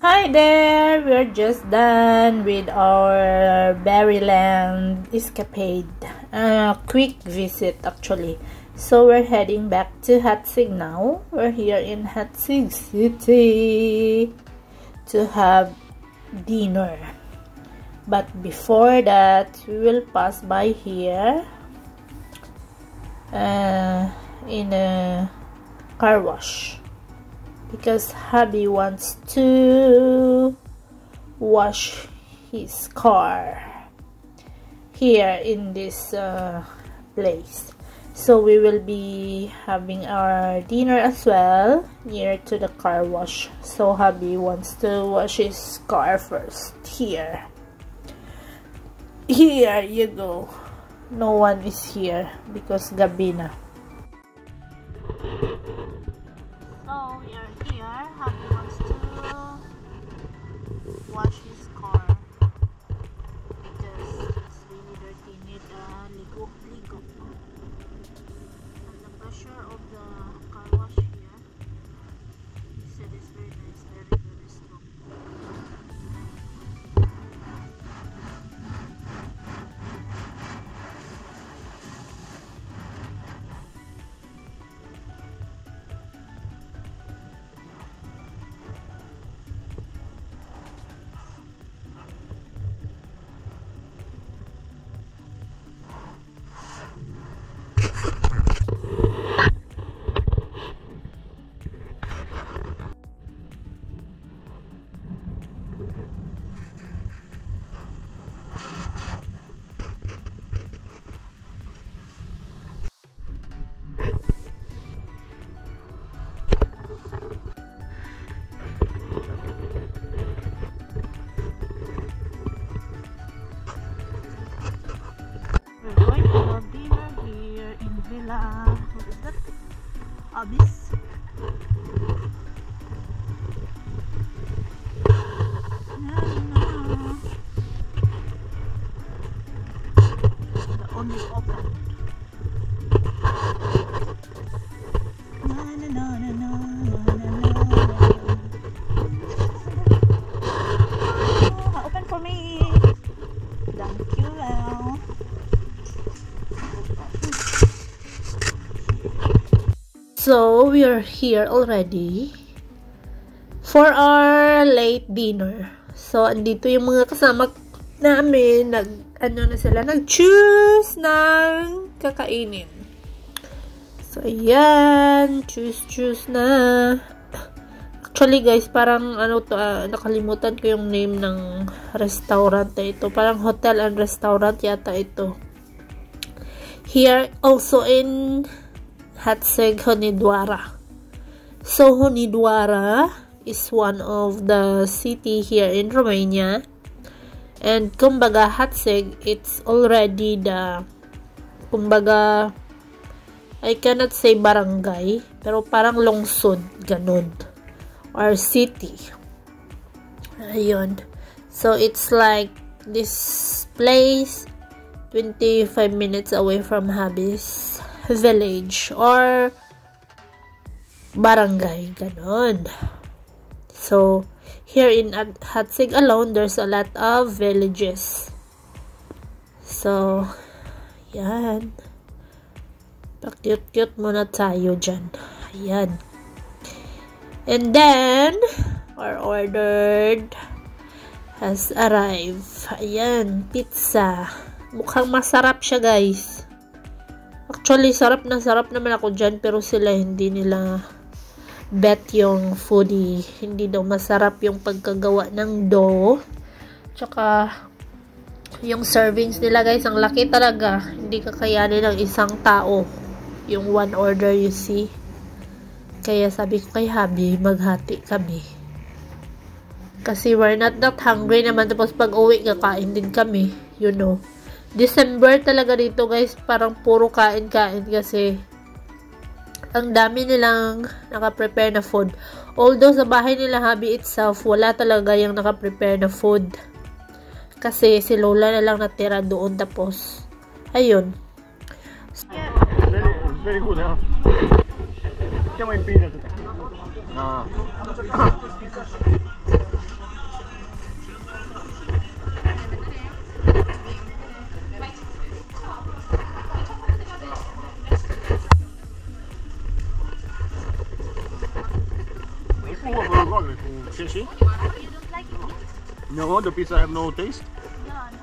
Hi there! We're just done with our Berryland escapade. Quick visit actually. So we're heading back to Hatsig now. We're here in Hatsig City to have dinner. But before that, we will pass by here in a car wash. Because hubby wants to wash his car here in this place. So we will be having our dinner as well near to the car wash. So hubby wants to wash his car first here. Here you go. No one is here because gabi na. So we are here. Hubby wants to wash his car because it's really dirty. Need ligo. And the pressure of the car wash here, he said it's very nice, very strong. What is that? Abyss. The only open. Open for me. Thank you. So, we are here already for our late dinner. So, andito yung mga kasama namin. Nag-choose ng kakainin. So, ayan. Choose na. Actually, guys, parang nakalimutan ko yung name ng restaurant na ito. Parang hotel and restaurant yata ito. Here, also in Hatsig, Honidwara. So, Honidwara is one of the city here in Romania. And, kumbaga, Hatsig, it's already the, kumbaga, I cannot say barangay, pero parang lungsod, ganun. Or city. Ayun. So, it's like this place, 25 minutes away from hubby's village or barangay, ganon. So, here in Hatsig alone, there's a lot of villages. So, yan. Pa-cute-cute muna tayo dyan. Ayan. And then, our ordered has arrived. Ayan, pizza. Mukhang masarap siya, guys. Actually, sarap naman ako dyan, pero sila hindi nila bet yung foodie. Hindi daw masarap yung pagkagawa ng dough. Tsaka, yung servings nila, guys, ang laki talaga. Hindi kakayanin ng isang tao. Yung one order, you see. Kaya sabi ko kay hubby, maghati kami. Kasi we're not that hungry naman. Tapos pag uwi, kakain din kami. You know. December talaga dito, guys, parang puro kain-kain kasi ang dami nilang naka-prepare na food. Although sa bahay nila hubby itself, wala talaga yung naka-prepare na food. Kasi si Lola na lang natira doon, tapos ayun. Very good, huh? Siamo in pizza. No. fishy. You don't like it? No, the pizza have no taste.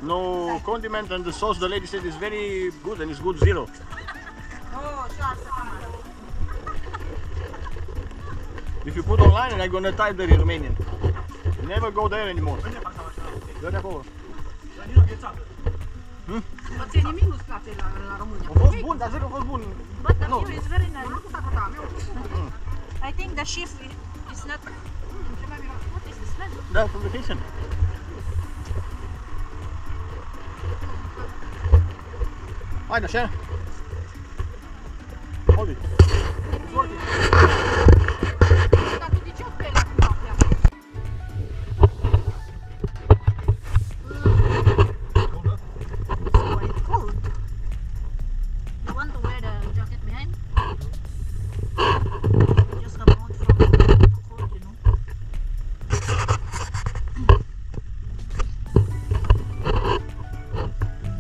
No. No condiment, and the sauce the lady said is very good, and it's good zero. Oh, If you put online, and I'm gonna type there in Romanian. Never go there anymore. Dă de acolo. Ție nimic nu-ți place la România. A fost bun, dar zic că a fost bun. But the view is very nice. I think the chef is not... What is the smell? Da, from the kitchen. Haide așa. Hold it. It's working. Dar tu de ce o speli acum noaptea? It's quite cold. You want to wear the jacket behind? Just come out from the cold, you know.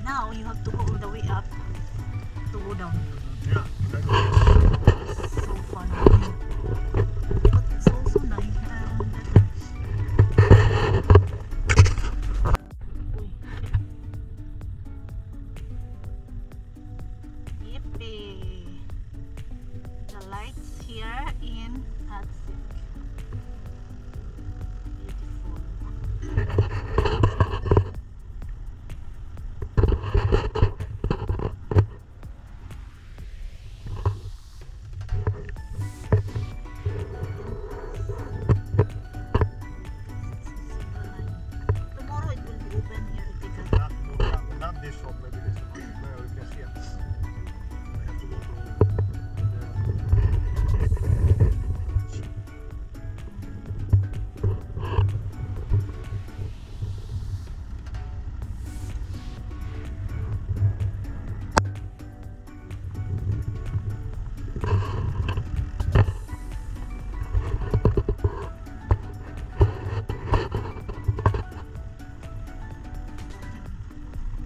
Now you have to go all the way up to go down. Yeah. So fun. But it's also nice. Yippee! The lights here in Hatsik. Beautiful. Tomorrow it will be open here. Not this shop, maybe this one. Where you can see it. I have to go through.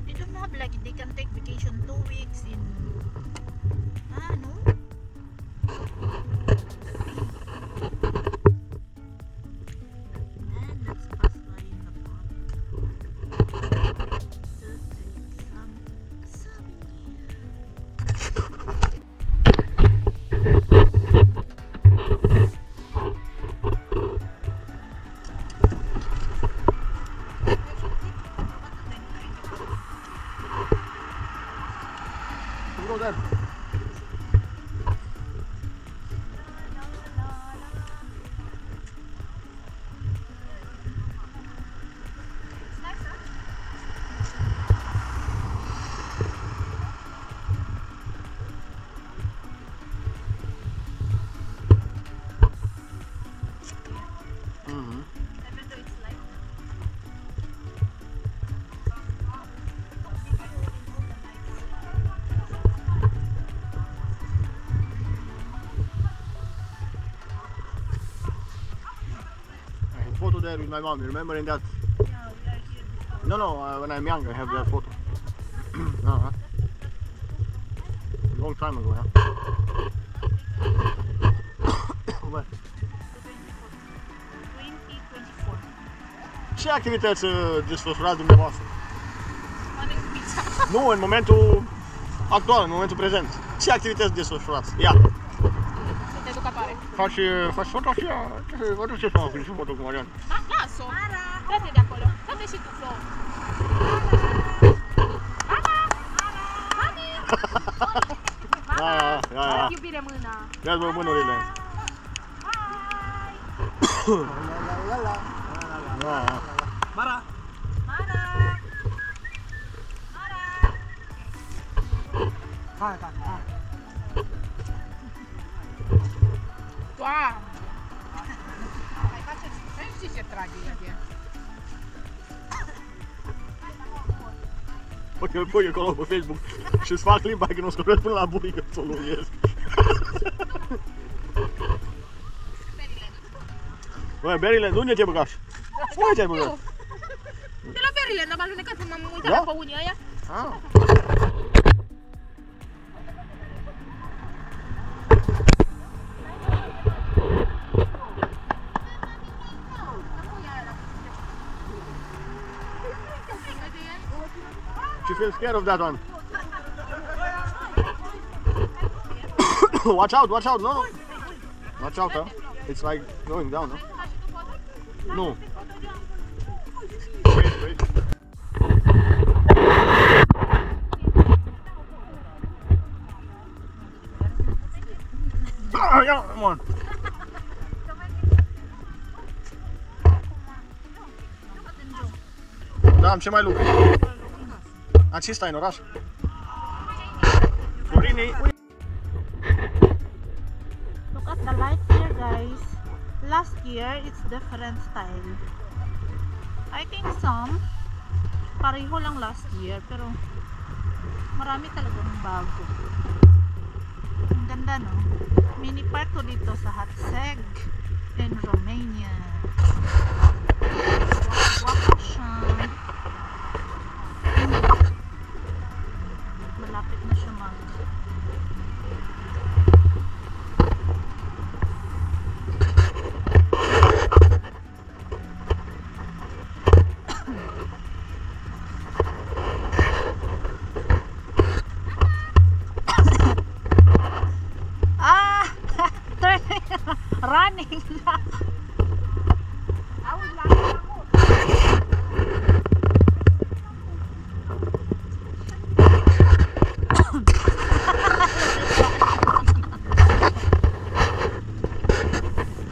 They don't have like they can take vacation 2 weeks in no? And let's pass by in the park to take some souvenir. Go there. Photo there with my mom. You remember in that? Yeah, we are here before. No, when I'm young, I have that photo. Long time ago, yeah. Where? 2024. Ce activități desfășurați dumneavoastră? Mănânc pizza. Nu, în momentul actual, în momentul prezent. Ce activități desfășurați? Ia! Să te duc apare. Faci fotografia? Vă duceți mă, cu foto cu Marian. Las-o. Dă-te de acolo. Dă-te și tu, Flo. Ia. Iubire mâna. Ia-ți mă mânurile. Mara! Mara! Hai. Doamne! Hai faceți, să știți ce tragedie. Uite, îl pui acolo pe Facebook și-ți fac limba că nu scopesc până la bunică să o luiesc. Băi, Berryland, unde te-ai băgat? Unde te-ai băgat? De la Berryland, am alunecat când m-am uitat Da? pe unii ăia. She feels scared of that one. Watch out, watch out. No. Watch out, huh? It's like going down, huh? No. Wait. Yeah, come on. Da, ce mai lucru? Acesta e în oraș. Florini. Look at the light here, guys. Last year, it's different style. I think some pareho lang last year, pero marami talagang bago. Ang ganda, no? Mini park to dito sa Hatseg in Romania. Waka siya. Malapit na siya mag running na.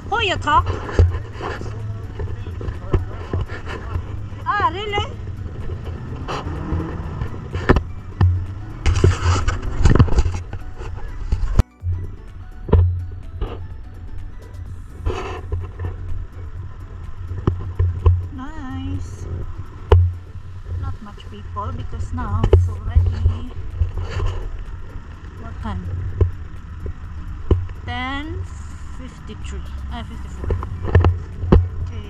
Who you talk? Ah, really? Nice. Not much people because now it's already what time? 10:53. 54. Okay.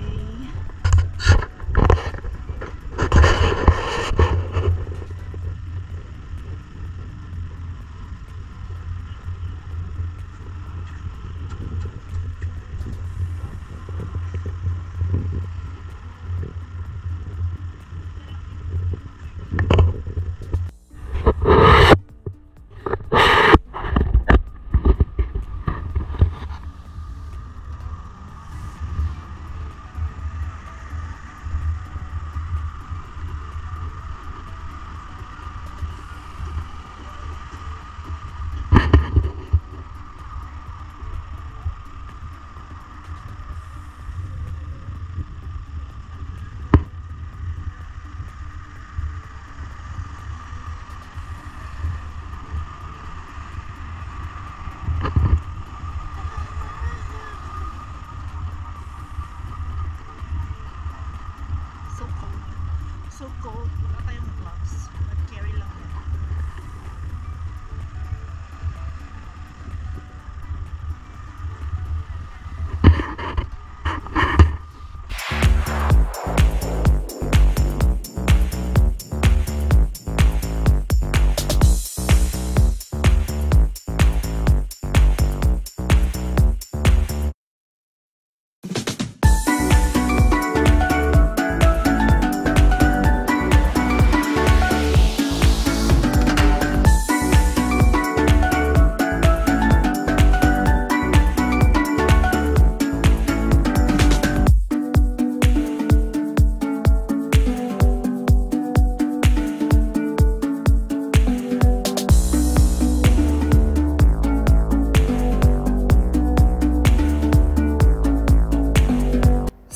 So cold. Wala tayong gloves. Nag-carry lang yan.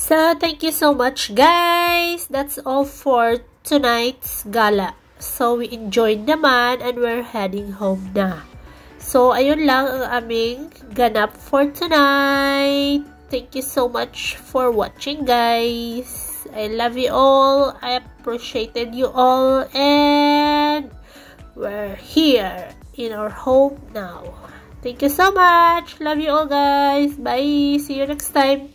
So, thank you so much, guys. That's all for tonight's gala. So, we enjoyed naman and we're heading home na. So, ayun lang ang aming ganap for tonight. Thank you so much for watching, guys. I love you all. I appreciated you all. And we're here in our home now. Thank you so much. Love you all, guys. Bye. See you next time.